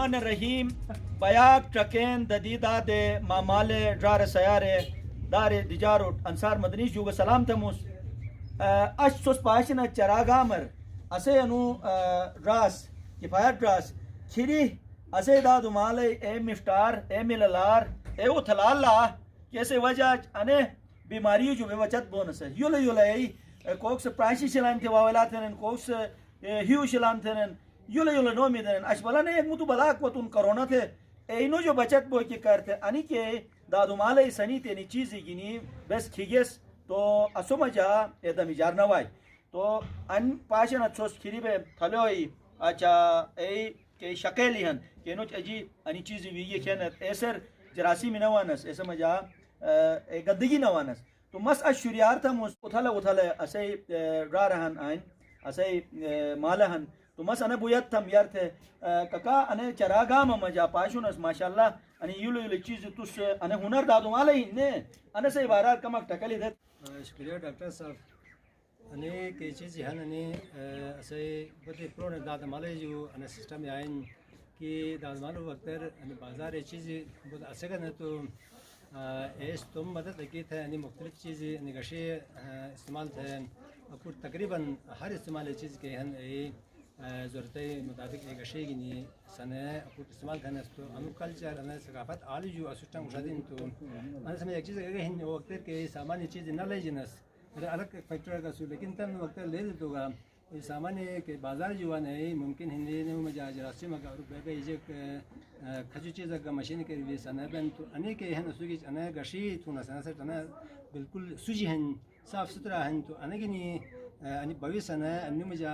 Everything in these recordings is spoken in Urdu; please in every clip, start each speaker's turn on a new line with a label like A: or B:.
A: الرحمن الرحیم بیاک ٹرکین ددیدہ دے مامال ڈرار سیارے دار دیجاروٹ انصار مدنی جو سلام تموس اش سوس پاشنا چراغا مر اسے انو راس کفایت راس کھری اسے دادو مالے اے مفتار اے ملالار اے او تھلالا کیسے وجہ انے بیماری جو بے وچت بونس ہے یولا یولا ای کوکس پرائشی شلان تھے واولاتن کوکس ہیو شلان تھن یولا یولا نو میدن اش بلا نے ایک متو بلا کو تن کرونا تھے اینو جو بچت بو کی کرتے انی کے دادو مالے سنی تینی چیزی گینی بس کھیگس تو اسو مجا ایدم اجار نوائی تو ان پاشن اچھوس کھیری بے تھلوئی اچھا ای کہ شکیلی ہن کہ نوچ اجی انی چیزی ویگی کھینت ایسر جراسی میں نوانس ایسا مجا گدگی نوانس تو مس اشوریار تھا مس اتھالا اسے را رہن آئین اسے مالہن تو مس انا بویت تھم یار تھے ککا انا چراغا مجا پاشونس ماشاءاللہ انی یولو یولو چیز تس انا ہنر دادو مالا ہی نے انا سے بارار کمک ٹکلی دے.
B: شکریہ ڈاکٹر صاحب. انے کے چیز ہن انے اسے بتے پرون داد مالے جو انا سسٹم آئین کہ داد مالو وقتر ان بازار چیز بہت اسے کا تو اس تم مدد لگی تھے ان مختلف چیزیں نگشے استعمال تھے اور تقریباً ہر استعمال چیز کے ہن ضرورت مطابق ایک اشے کی نہیں سنے استعمال کرنے تو انو کلچر ان ثقافت عالی جو اسسٹم مشاہدین تو انا سمجھ ایک چیز کہ ہن وقت کے سامان چیز نہ لے جنس الگ فیکٹر کا سو لیکن تم وقت لے تو گا سامان کے بازار جو ہے ممکن ہندی نے مجا جراسی مگا اور بے یہ کھجو چیز کا مشین کے لیے سنے بن تو انے کے ہن سوگی انا گشی تو نہ سنا سنا بالکل سوجی ہن صاف ستھرا ہن تو انے کی ani bavi sana ani muja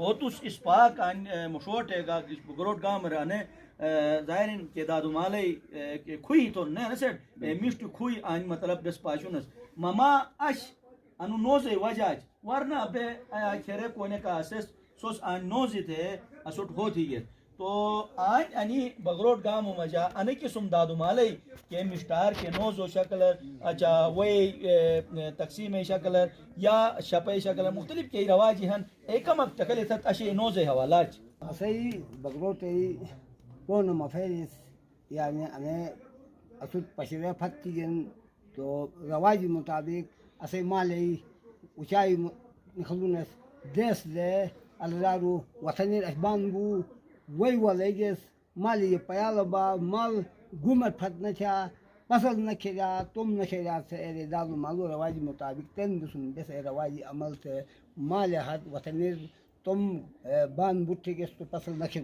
A: کوتوس اسپاک ان مشوٹ ہے گا گروٹ گامر انے ظاہرین کے دادو مالی کھوئی تو نے نسٹ میشت کھوئی ان مطلب دس پاشونس مما اش انو نوزے وجاج ورنہ بے کھیرے کونے کا اسس سوس ان نوزی تھے اسٹ ہوتی ہے تو آج انی بغروٹ گام مجا انی قسم دادو مالی کے مشتار کے نوزو شکلر اچھا وہی تقسیم شکلر یا شپے شکلر مختلف کے رواجی ہن ایکم اب تکلی تھا اشی نوزے حوالاج
C: اسی بغروتي كون مفارس يعني أنا أصد بشرة فتيجن تو رواجي مطابق أسي مالي وشاي نخلونس دس ده الرارو وثني الأشبان بو وي وليجس مالي بيالبا مال قمت فتنشا بصل نكرا توم نكرا سير دارو مالو رواجي مطابق تندسون بس رواجي عملت مالي هاد وثني توم بان بوتيجس تو بصل نكرا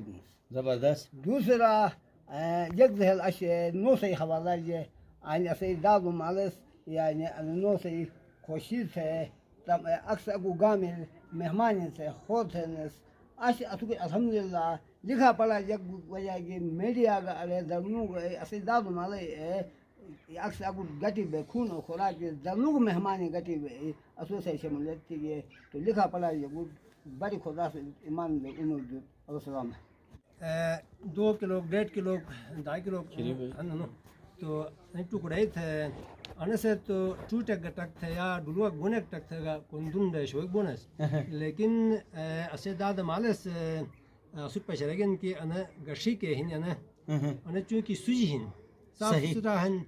A: زبردست
C: دوسرا يجزه الأشياء نوسي حوالي يعني أسي دارو مالس يعني أنا نوسي خوشيل سے اکثر اگو گامل مہمان سے خوتنس اش اتو الحمدللہ لکھا پڑھا یک وجہ کہ میڈیا کا ارے درنو اسی دادو مالے اکثر اگو گٹی بے خون و خوراک درنو مہمان گٹی بے اسو سے شمولیت تھی تو لکھا پڑھا یہ بڑی خدا سے ایمان دے انو علیہ السلام
B: 2 کلو 1.5 کلو 2 کلو انو تو ٹکڑے تھے انا سے تو ٹوٹک گٹک تھے یا ڈلوک گونک ٹک تھے گا کندون دے شوک بونس لیکن اسے داد مالس سوپ پشرگن کی انا گشی کے ہن انا چونکہ سوجی ہن صاف ستھرا ہن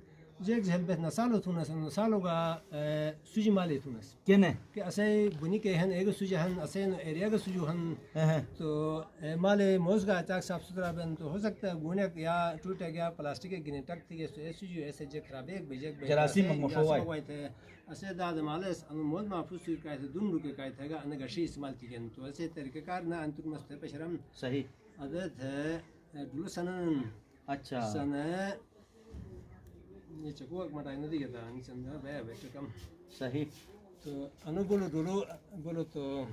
B: جیک جہل بہت نسالو تھونس نسالو گا سوجی مالی تھونس
A: کنے
B: کہ اسے بنی کے ہن ایک سوجی ہن اسے ایریا کا سوجو ہن تو مالے موز کا چاک صاف ستھرا بن تو ہو سکتا ہے گونک یا ٹوٹے گیا پلاسٹک کے گنے ٹک تھی تو ایسے جو ایسے جے خراب ایک بجے
A: جراثیم مخوای
B: تھے اسے داد مالس ان موز محفوظ ہوئی کہتے دن رکے کہتے گا ان گشی استعمال کی گن تو ایسے طریقہ کار نہ انتر مست پشرم
A: صحیح
B: عادت ہے دلو سنن
A: اچھا
B: سنہ یہ چکوک مٹائی ندی گتا ان چندہ بے بیٹھ کم
A: صحیح
B: تو انو بولو تو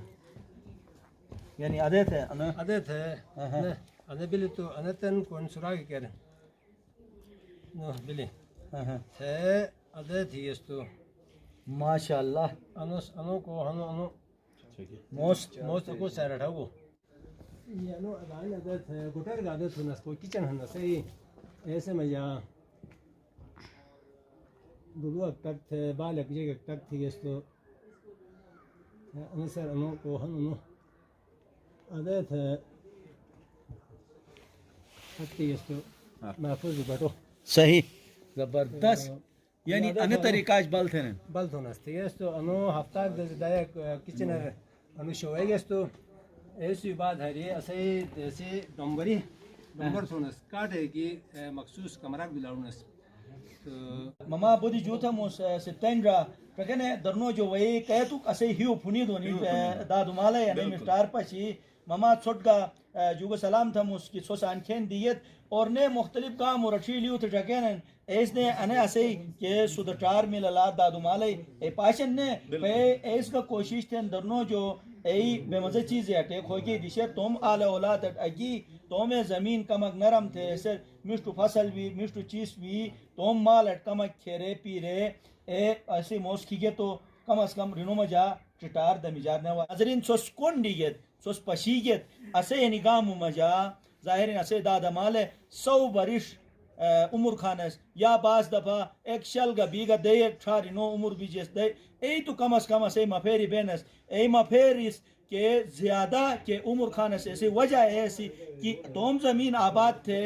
A: یعنی عادت ہے انا
B: عادت ہے انا بلی تو انا تن کون سراغ کر نو بلی ہے عادت ہی اس تو
A: ماشاءاللہ
B: انو کو انو
A: موست
B: کو سیر اٹھاو یہ انو ادان عادت ہے گٹر کا عادت ہونا کوئی کچن ہونا صحیح ایسے میں جا دلو تک تھے بالک جگہ تک تھی اس تو انو سر انو کو انو عادت ہے ہتی اس تو محفوظ بیٹھو
A: صحیح زبردست یعنی انا طریقاش بل تھے
B: بل ہونا ٹھیک ہے تو انو ہفتہ دایا کچن انو شوئے گس تو ایسی بات ہے یہ اسے جیسے ڈمبر تھونس کاٹے کی مخصوص کمرہ بلاونس تو
A: مما بودی جوتا موس ستنجا پکنے درنو جو وہی کہے تو اسے ہیو پھنی دونی دادو مالے یعنی مشتار پچی مما چھوٹ گا جو سلام تھا موس کی سوس آنکھین دیت اور نے مختلف کام اور اچھی لیو تھا جگہن ایس نے انے اسے کہ سودٹار ملالات دادو مالے اے پاشن نے پہ ایس کا کوشش تھے درنو جو ای بے مزے چیزیں اٹیک ہوگی دیشے تم آل اولاد اگی توم زمین کمک نرم تھے سر مشتو فصل بھی مشتو چیز بھی توم مال اٹ کمک کھیرے پیرے اے ایسی موس کھیگے تو کم از کم رنو مجا چٹار دمی جارنے والا نظرین سوس کون دیگت سوس پشیگت اسے نگام مجا ظاہرین اسے دادا مالے 100 برش عمر خانس یا بعض دفعہ ایک شلگا بیگا دے چھاری نو عمر بیجیس دے ای تو کم از کم اسے مفیری بینس ای مفیریس کہ زیادہ کہ عمر خانس ایسی وجہ ایسی کہ توم زمین آباد تھے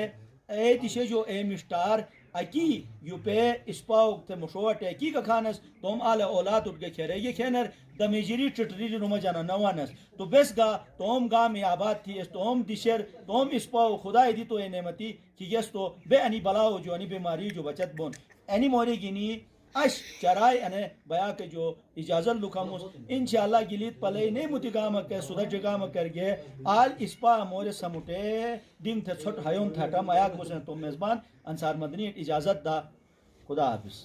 A: اے دیشے جو اے مشتار اکی یو پہ اسپاوک تھے مشوٹ اکی کا خانس توم آل اولاد اٹھ گئے کھیرے یہ کھینر دمیجری چٹری نمہ جانا نوانس تو بس گا توم گا میں آباد تھی اس توم دیشر توم اسپاو خدای دی تو اے نعمتی کہ یس تو بے انی بلاو جو انی بیماری جو بچت بون اینی موری گینی اش چرائے انے بیا کے جو اجازت لکھاموس انشاءاللہ گلیت پلے نہیں متگام کے سودہ جگام کر گئے آل اسپا مورے سموٹے دن تھے چھوٹ ہیون تھا ٹم آیاک مسلم تو میزبان انصار مدنی اجازت دا خدا حافظ